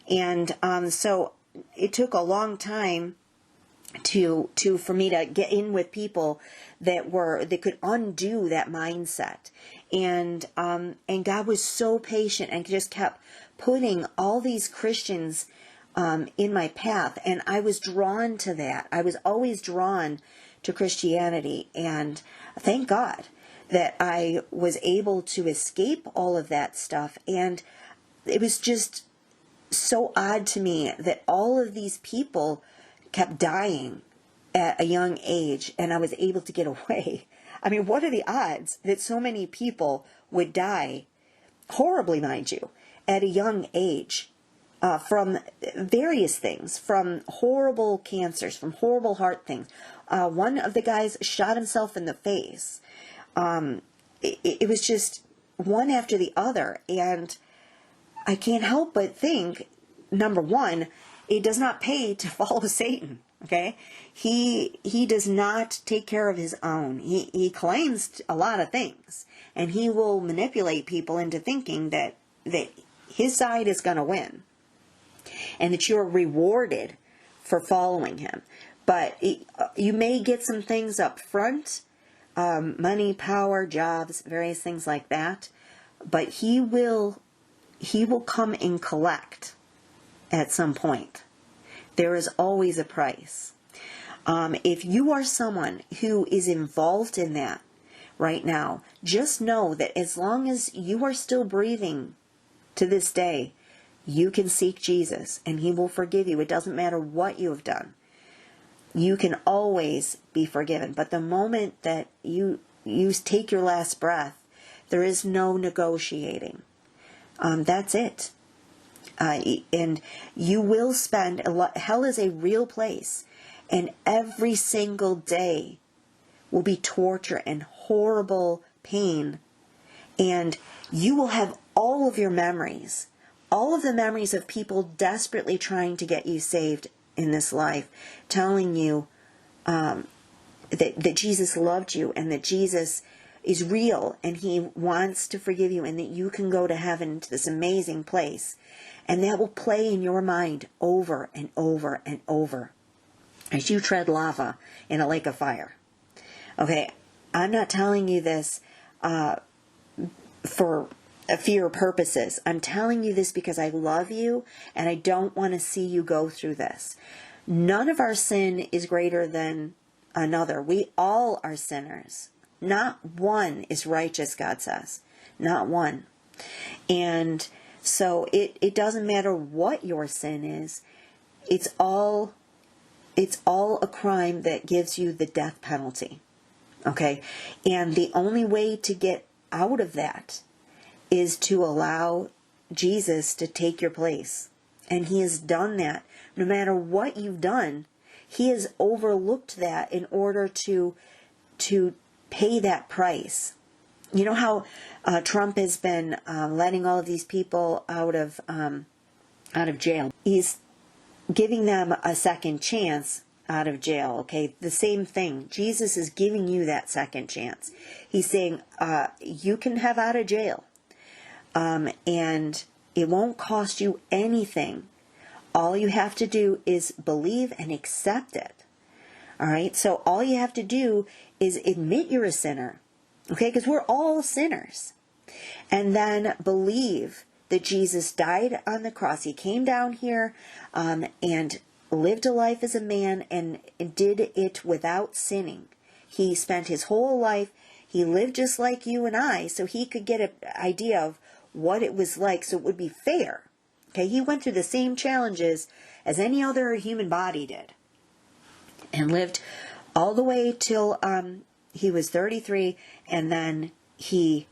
And so it took a long time for me to get in with people that could undo that mindset. And God was so patient and just kept putting all these Christians in my path, and I was drawn to that. I was always drawn to Christianity, and thank God that I was able to escape all of that stuff. And it was just so odd to me that all of these people kept dying at a young age, and I was able to get away. I mean, what are the odds that so many people would die, horribly mind you, at a young age, from various things, from horrible cancers, from horrible heart things. One of the guys shot himself in the face. It was just one after the other, and I can't help but think, number one, it does not pay to follow Satan. Okay, he does not take care of his own. He claims a lot of things, and he will manipulate people into thinking that his side is going to win, and that you're rewarded for following him. But you may get some things up front, money, power, jobs, various things like that. But he will come and collect at some point. There is always a price. If you are someone who is involved in that right now, just know that as long as you are still breathing to this day, you can seek Jesus and he will forgive you. It doesn't matter what you have done. You can always be forgiven. But the moment that you take your last breath, there is no negotiating. That's it. And you will spend a lot. Hell is a real place, and every single day will be torture and horrible pain, and you will have all of your memories, all of the memories of people desperately trying to get you saved in this life, telling you that Jesus loved you and that Jesus is real and he wants to forgive you and that you can go to heaven, to this amazing place. And that will play in your mind over and over and over as you tread lava in a lake of fire. Okay, I'm not telling you this for fear purposes. I'm telling you this because I love you and I don't want to see you go through this. None of our sin is greater than another. We all are sinners. Not one is righteous, God says. Not one. And so it doesn't matter what your sin is. It's all a crime that gives you the death penalty. Okay? And the only way to get out of that is to allow Jesus to take your place. And he has done that. No matter what you've done, he has overlooked that in order to pay that price. You know how Trump has been letting all of these people out of jail. He's giving them a second chance out of jail. Okay, the same thing. Jesus is giving you that second chance. He's saying you can have out of jail, and it won't cost you anything. All you have to do is believe and accept it. All right, so all you have to do is admit you're a sinner, okay, because we're all sinners, and then believe that Jesus died on the cross. He came down here and lived a life as a man and did it without sinning. He spent his whole life, he lived just like you and I, so he could get an idea of what it was like, so it would be fair. Okay, he went through the same challenges as any other human body did, and lived all the way till he was 33, and then he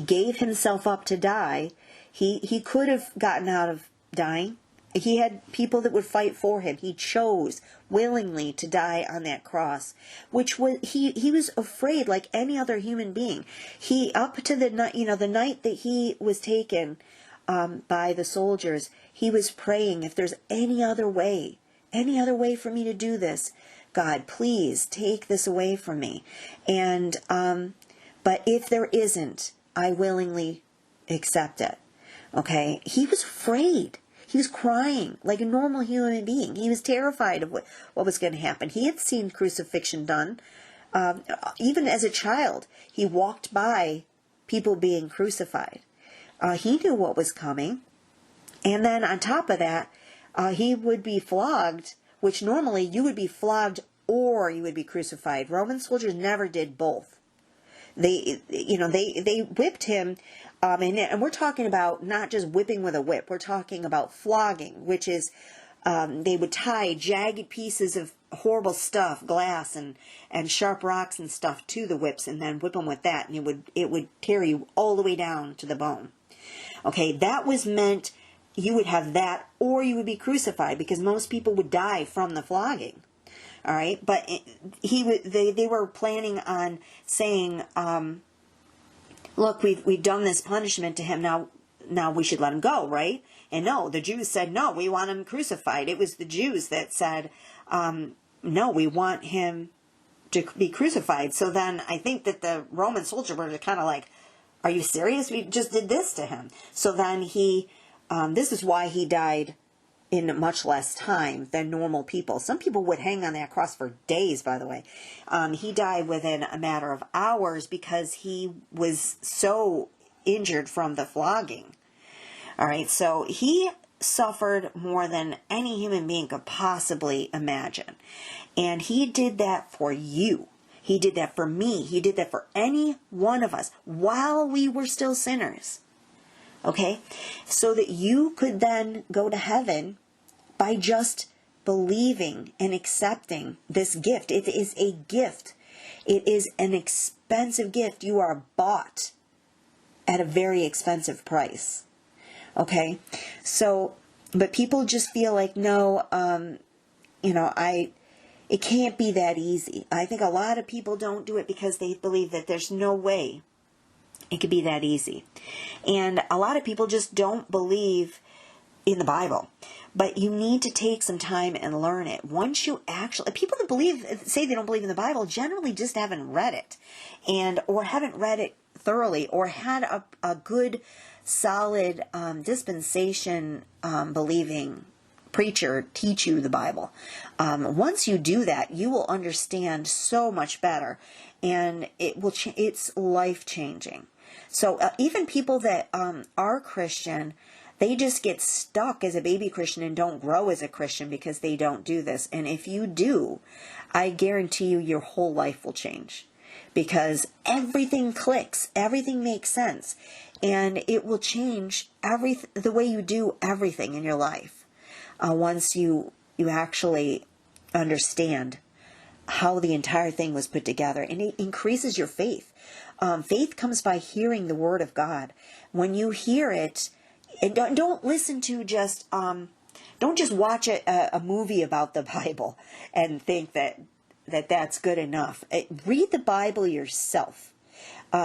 gave himself up to die. He could have gotten out of dying. He had people that would fight for him. He chose willingly to die on that cross, which was he was afraid like any other human being. He, up to the night, the night that he was taken by the soldiers, he was praying, if there's any other way for me to do this, God, please take this away from me. And but if there isn't, I willingly accept it. Okay? He was afraid. He was crying like a normal human being. He was terrified of what was going to happen. He had seen crucifixion done. Even as a child, he walked by people being crucified. He knew what was coming. And then on top of that, he would be flogged, which normally you would be flogged or you would be crucified. Roman soldiers never did both. They whipped him, and we're talking about not just whipping with a whip. We're talking about flogging, which is they would tie jagged pieces of horrible stuff, glass and sharp rocks and stuff to the whips, and then whip them with that, and it would tear you all the way down to the bone. Okay, that was meant you would have that, or you would be crucified, because most people would die from the flogging. All right, but they were planning on saying, look, we've done this punishment to him, now we should let him go, right? And no, the Jews said, no, we want him crucified. It was the Jews that said, no, we want him to be crucified. So then I think that the Roman soldiers were kind of like, are you serious? We just did this to him. So then this is why he died in much less time than normal people. Some people would hang on that cross for days, by the way. He died within a matter of hours because he was so injured from the flogging. All right, so he suffered more than any human being could possibly imagine. And he did that for you. He did that for me. He did that for any one of us while we were still sinners. Okay? So that you could then go to heaven by just believing and accepting this gift. It is a gift. It is an expensive gift. You are bought at a very expensive price. Okay? So, but people just feel like, no, it can't be that easy. I think a lot of people don't do it because they believe that there's no way It could be that easy. And a lot of people just don't believe in the Bible. But you need to take some time and learn it. Once you actually, people that say they don't believe in the Bible generally just haven't read it, or haven't read it thoroughly, or had a good, solid dispensation believing preacher teach you the Bible. Once you do that, you will understand so much better, and it's life changing. So even people that are Christian, they just get stuck as a baby Christian and don't grow as a Christian because they don't do this. And if you do, I guarantee you your whole life will change, because everything clicks, everything makes sense, and it will change the way you do everything in your life once you actually understand how the entire thing was put together. And it increases your faith. Faith comes by hearing the Word of God. When you hear it, and don't listen to just, don't just watch a movie about the Bible and think that's good enough. Read the Bible yourself,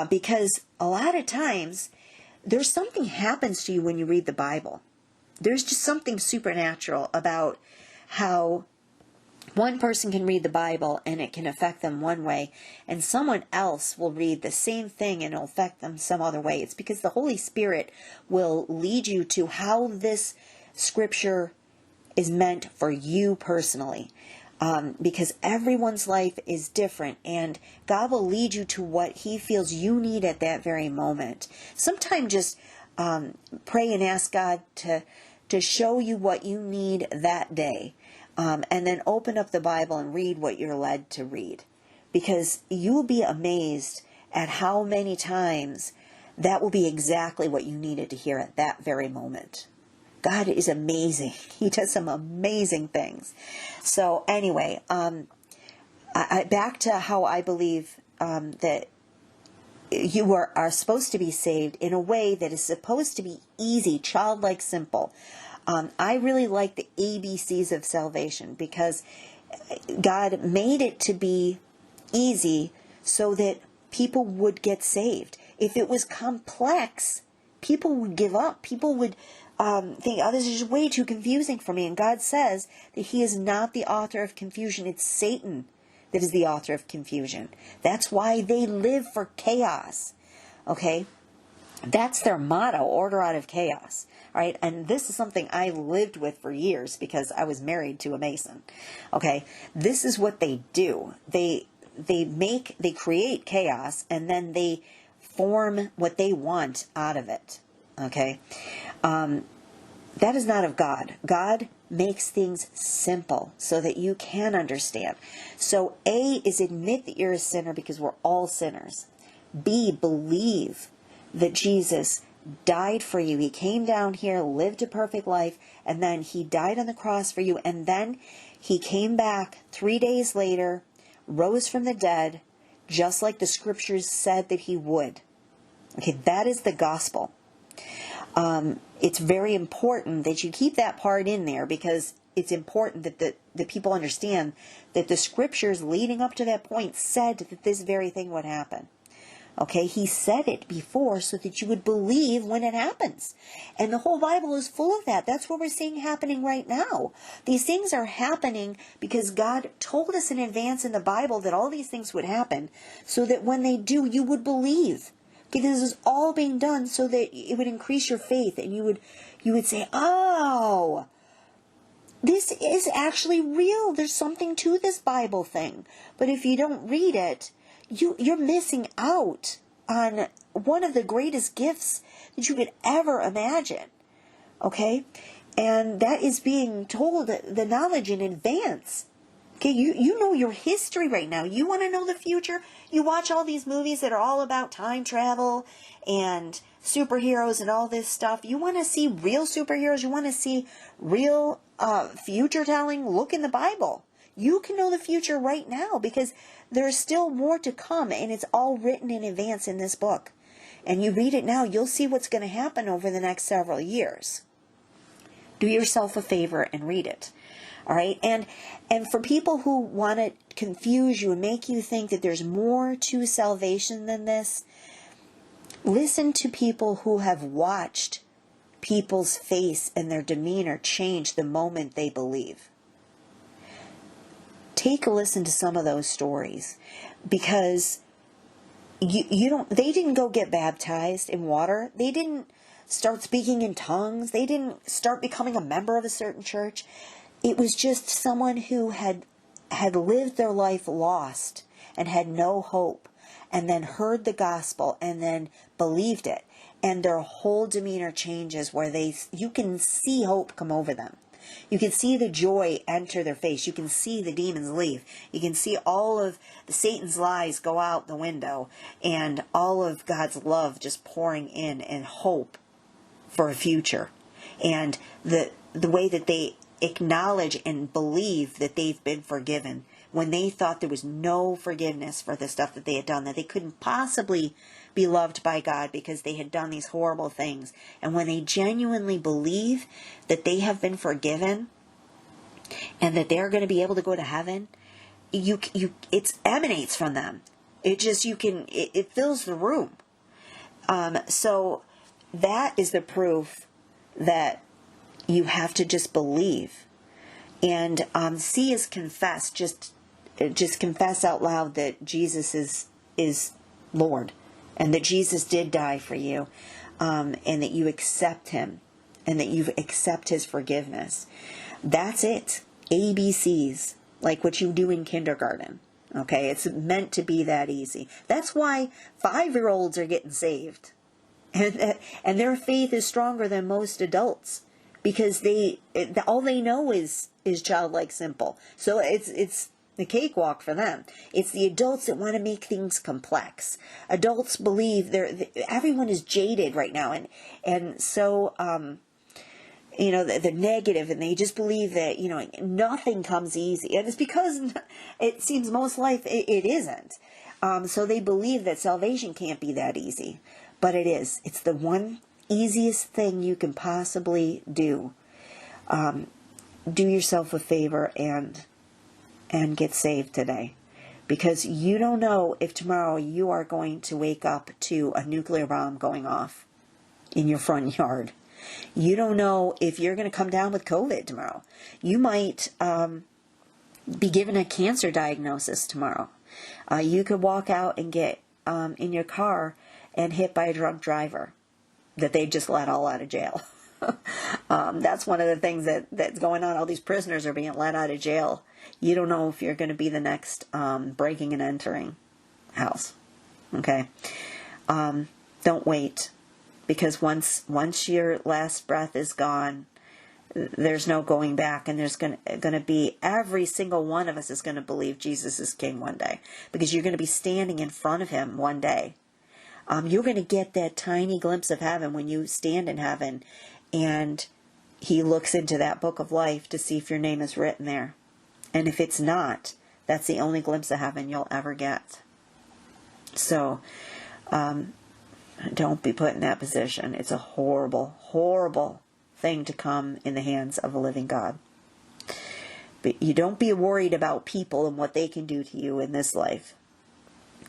because a lot of times there's something happens to you when you read the Bible. There's just something supernatural about how one person can read the Bible and it can affect them one way, and someone else will read the same thing and it'll affect them some other way. It's because the Holy Spirit will lead you to how this scripture is meant for you personally. Because everyone's life is different, and God will lead you to what He feels you need at that very moment. Sometimes just pray and ask God to show you what you need that day. And then open up the Bible and read what you're led to read. Because you will be amazed at how many times that will be exactly what you needed to hear at that very moment. God is amazing. He does some amazing things. So anyway, back to how I believe that you are supposed to be saved in a way that is supposed to be easy, childlike, simple. I really like the ABCs of salvation, because God made it to be easy so that people would get saved. If it was complex, people would give up. People would think, oh, this is just way too confusing for me. And God says that He is not the author of confusion. It's Satan that is the author of confusion. That's why they live for chaos. Okay? That's their motto, order out of chaos. Right? And this is something I lived with for years because I was married to a Mason. Okay? This is what they do. They create chaos, and then they form what they want out of it. Okay? That is not of God. God makes things simple so that you can understand. So A is admit that you're a sinner, because we're all sinners. B, believe that Jesus died for you. He came down here, lived a perfect life, and then He died on the cross for you, and then He came back 3 days later, rose from the dead, just like the scriptures said that He would. Okay, that is the gospel. It's very important that you keep that part in there, because it's important that the people understand that the scriptures leading up to that point said that this very thing would happen. Okay, He said it before so that you would believe when it happens. And the whole Bible is full of that. That's what we're seeing happening right now. These things are happening because God told us in advance in the Bible that all these things would happen, so that when they do, you would believe. Okay, this is all being done so that it would increase your faith, and you would say, oh, this is actually real. There's something to this Bible thing. But if you don't read it, you're missing out on one of the greatest gifts that you could ever imagine. Okay? And that is being told the knowledge in advance. Okay, you know your history right now. You want to know the future? You watch all these movies that are all about time travel and superheroes and all this stuff. You want to see real superheroes? You want to see real future telling? Look in the Bible. You can know the future right now, because there's still more to come, and it's all written in advance in this book. And you read it now, you'll see what's going to happen over the next several years. Do yourself a favor and read it. All right? And for people who want to confuse you and make you think that there's more to salvation than this, Listen to people who have watched people's face and their demeanor change the moment they believe. Take a listen to some of those stories, because they didn't go get baptized in water. They didn't start speaking in tongues. They didn't start becoming a member of a certain church. It was just someone who had lived their life lost and had no hope, and then heard the gospel and then believed it. And their whole demeanor changes, where you can see hope come over them. You can see the joy enter their face. You can see the demons leave. You can see all of Satan's lies go out the window, and all of God's love just pouring in, and hope for a future. And the way that they acknowledge and believe that they've been forgiven, when they thought there was no forgiveness for the stuff that they had done, that they couldn't possibly be loved by God because they had done these horrible things. And when they genuinely believe that they have been forgiven and that they're going to be able to go to heaven, it emanates from them. It fills the room. So that is the proof that you have to just believe. And C is confess. Just confess out loud that Jesus is Lord, and that Jesus did die for you, and that you accept Him, and that you accept His forgiveness. That's it. ABCs, like what you do in kindergarten. Okay, it's meant to be that easy. That's why 5-year-olds are getting saved, and their faith is stronger than most adults, because all they know is childlike simple. So it's the cakewalk for them. It's the adults that want to make things complex. Adults believe everyone is jaded right now, and so they're negative, and they just believe that nothing comes easy, and it's because it seems most life it isn't. So they believe that salvation can't be that easy, but it is. It's the one easiest thing you can possibly do. Do yourself a favor and get saved today, because you don't know if tomorrow you are going to wake up to a nuclear bomb going off in your front yard. You don't know if you're going to come down with COVID tomorrow. You might be given a cancer diagnosis tomorrow. You could walk out and get in your car and hit by a drunk driver that they just let all out of jail. That's one of the things that's going on. All these prisoners are being let out of jail. You don't know if you're going to be the next breaking and entering house. Okay? Don't wait, because once your last breath is gone, there's no going back, and there's going to be, every single one of us is going to believe Jesus is King one day, because you're going to be standing in front of Him one day. You're going to get that tiny glimpse of heaven when you stand in heaven, and He looks into that book of life to see if your name is written there. And if it's not, that's the only glimpse of heaven you'll ever get. So, don't be put in that position. It's a horrible, horrible thing to come in the hands of a living God. But you don't be worried about people and what they can do to you in this life.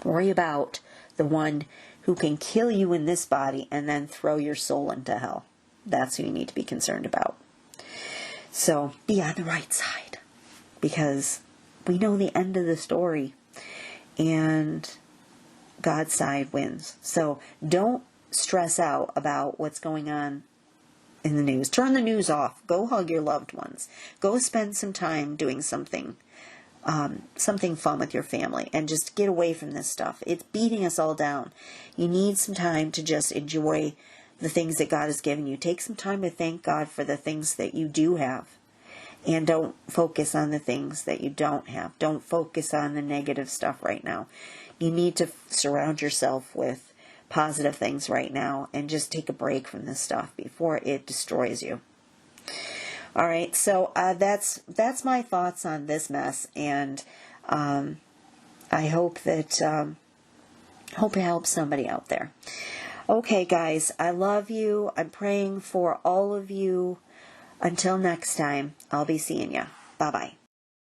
Worry about the one who can kill you in this body and then throw your soul into hell. That's who you need to be concerned about. So be on the right side, because we know the end of the story, and God's side wins. So don't stress out about what's going on in the news. Turn the news off. Go hug your loved ones. Go spend some time doing something fun with your family, and just get away from this stuff. It's beating us all down. You need some time to just enjoy the things that God has given you. Take some time to thank God for the things that you do have, and don't focus on the things that you don't have. Don't focus on the negative stuff right now. You need to surround yourself with positive things right now, and just take a break from this stuff before it destroys you. All right, so that's my thoughts on this mess, and I hope that it helps somebody out there. Okay, guys, I love you. I'm praying for all of you. Until next time, I'll be seeing you. Bye-bye.